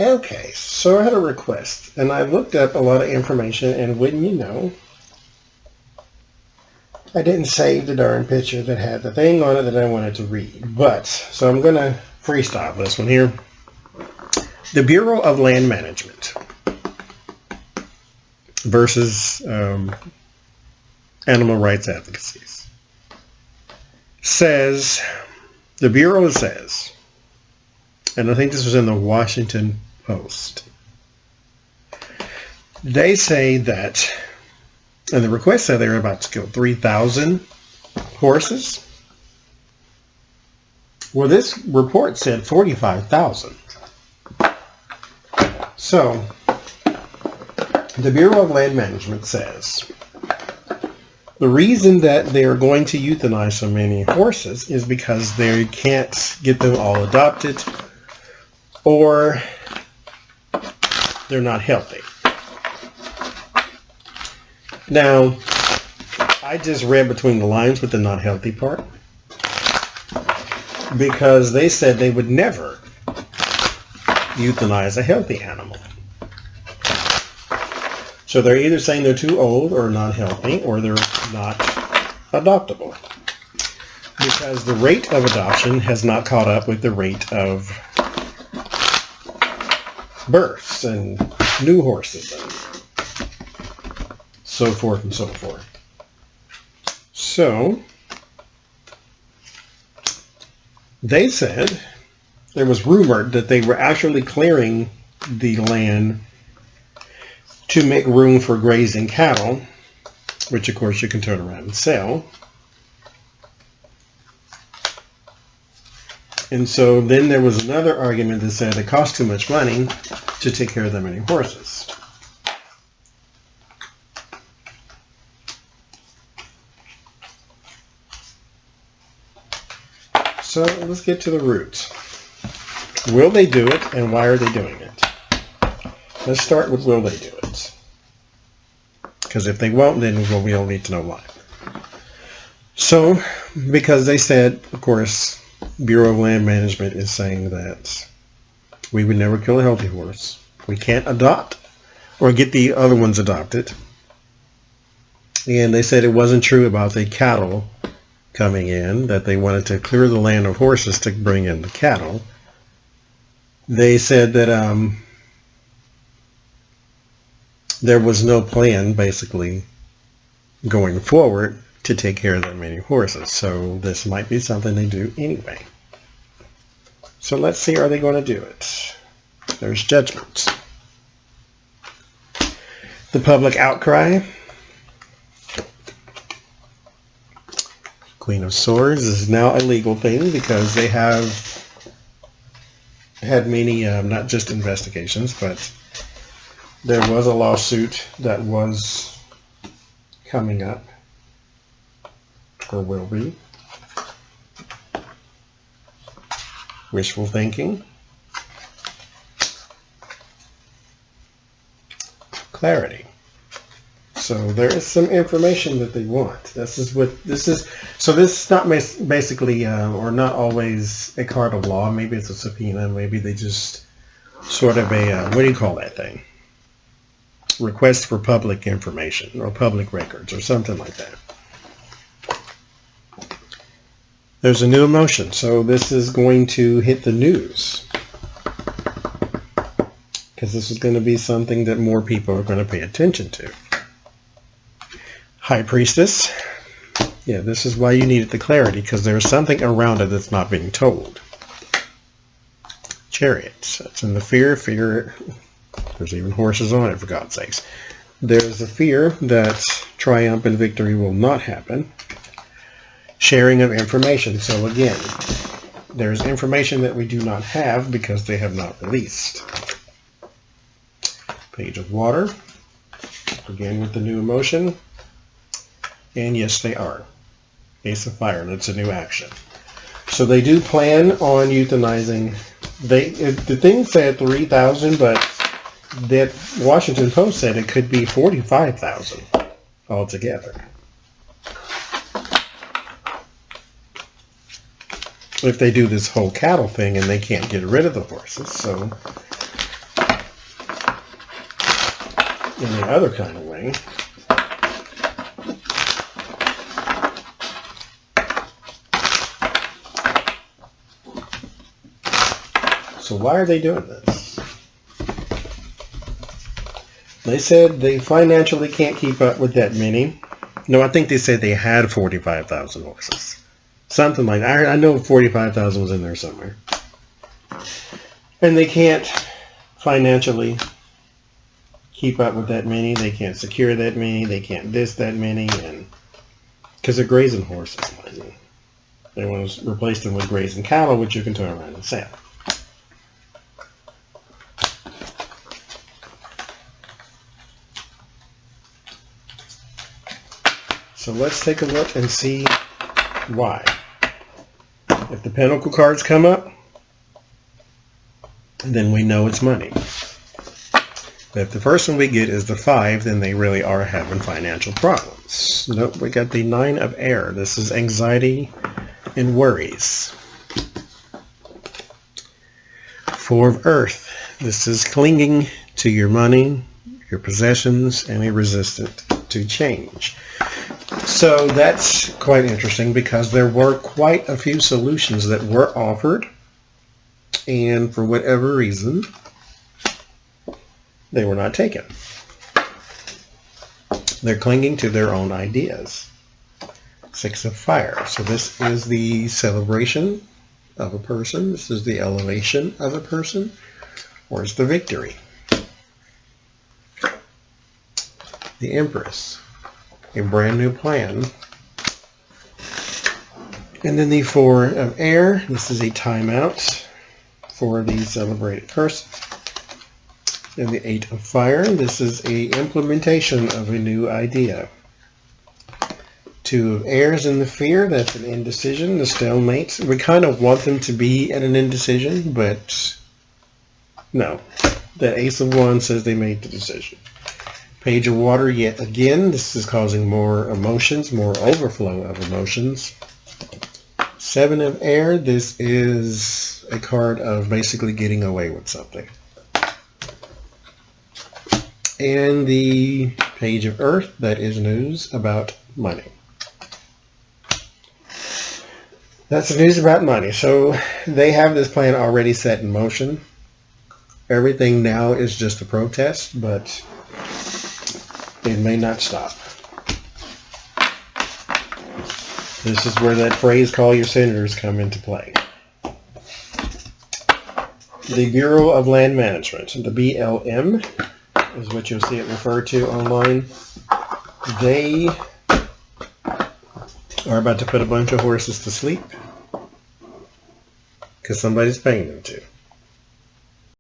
Okay, so I had a request, and I looked up a lot of information, and wouldn't you know, I didn't save the darn picture that had the thing on it that I wanted to read. But, so I'm going to freestyle this one here. The Bureau of Land Management versus animal rights advocacies says, the Bureau says, and I think this was in the Washington Post, they say that, and the request said they were about to kill 3,000 horses. Well, this report said 45,000. So, the Bureau of Land Management says the reason that they are going to euthanize so many horses is because they can't get them all adopted, or they're not healthy. Now, I just read between the lines with the not healthy part, because they said they would never euthanize a healthy animal. So they're either saying they're too old or not healthy, or they're not adoptable, because the rate of adoption has not caught up with the rate of births and new horses and so forth and so forth. So they said there was rumored that they were actually clearing the land to make room for grazing cattle, which of course you can turn around and sell. And so then there was another argument that said it costs too much money to take care of that many horses. So let's get to the roots. Will they do it, and why are they doing it? Let's start with will they do it. Because if they won't, then we'll need to know why. So, because they said, of course, Bureau of Land Management is saying that we would never kill a healthy horse. We can't adopt or get the other ones adopted. And they said it wasn't true about the cattle coming in, that they wanted to clear the land of horses to bring in the cattle. They said that there was no plan, basically, going forward to take care of that many horses. So this might be something they do anyway. So let's see, are they going to do it? There's judgments. The public outcry. Queen of Swords is now a legal thing because they have had many, not just investigations, but there was a lawsuit that was coming up, or will be. Wishful thinking. Clarity. So there is some information that they want. This is. So this is not basically, or not always a court of law. Maybe it's a subpoena. Maybe they just sort of a, what do you call that thing? Request for public information or public records or something like that. There's a new emotion. So this is going to hit the news, because this is going to be something that more people are going to pay attention to. High Priestess. Yeah, this is why you needed the clarity, because there's something around it that's not being told. Chariots. That's in the fear. Fear. There's even horses on it, for God's sakes. There's a fear that triumph and victory will not happen. Sharing of information. So again, there's information that we do not have because they have not released. Page of Water. Again with the new emotion. And yes, they are. Ace of Fire. That's a new action. So they do plan on euthanizing. The thing said 3,000, but that Washington Post said it could be 45,000 altogether. If they do this whole cattle thing and they can't get rid of the horses. So in the other kind of way. So why are they doing this? They said they financially can't keep up with that many. No, I think they said they had 45,000 horses. Something like that. I know 45,000 was in there somewhere. And they can't financially keep up with that many. They can't secure that many. They can't this that many. And because they're grazing horses. They want to replace them with grazing cattle, which you can turn around and sell. So let's take a look and see why. If the Pentacle cards come up, then we know it's money. But if the first one we get is the 5, then they really are having financial problems. Nope, we got the 9 of air. This is anxiety and worries. 4 of earth. This is clinging to your money, your possessions, and a resistant to change. So that's quite interesting because there were quite a few solutions that were offered, and for whatever reason, they were not taken. They're clinging to their own ideas. 6 of fire. So this is the celebration of a person. This is the elevation of a person. Or it's the victory. The Empress. A brand new plan. And then the 4 of air. This is a timeout for the celebrated person. And the 8 of fire. This is a implementation of a new idea. 2 of airs in the fear. That's an indecision, the stalemate. We kind of want them to be at an indecision, but no. The Ace of Wands says they made the decision. Page of water yet again. This is causing more emotions, more overflow of emotions. 7 of air. This is a card of basically getting away with something. And the Page of earth. That is news about money. That's the news about money. So they have this plan already set in motion. Everything now is just a protest, but it may not stop. This is where that phrase, call your senators, come into play. The Bureau of Land Management, the BLM, is what you'll see it referred to online. They are about to put a bunch of horses to sleep because somebody's paying them to.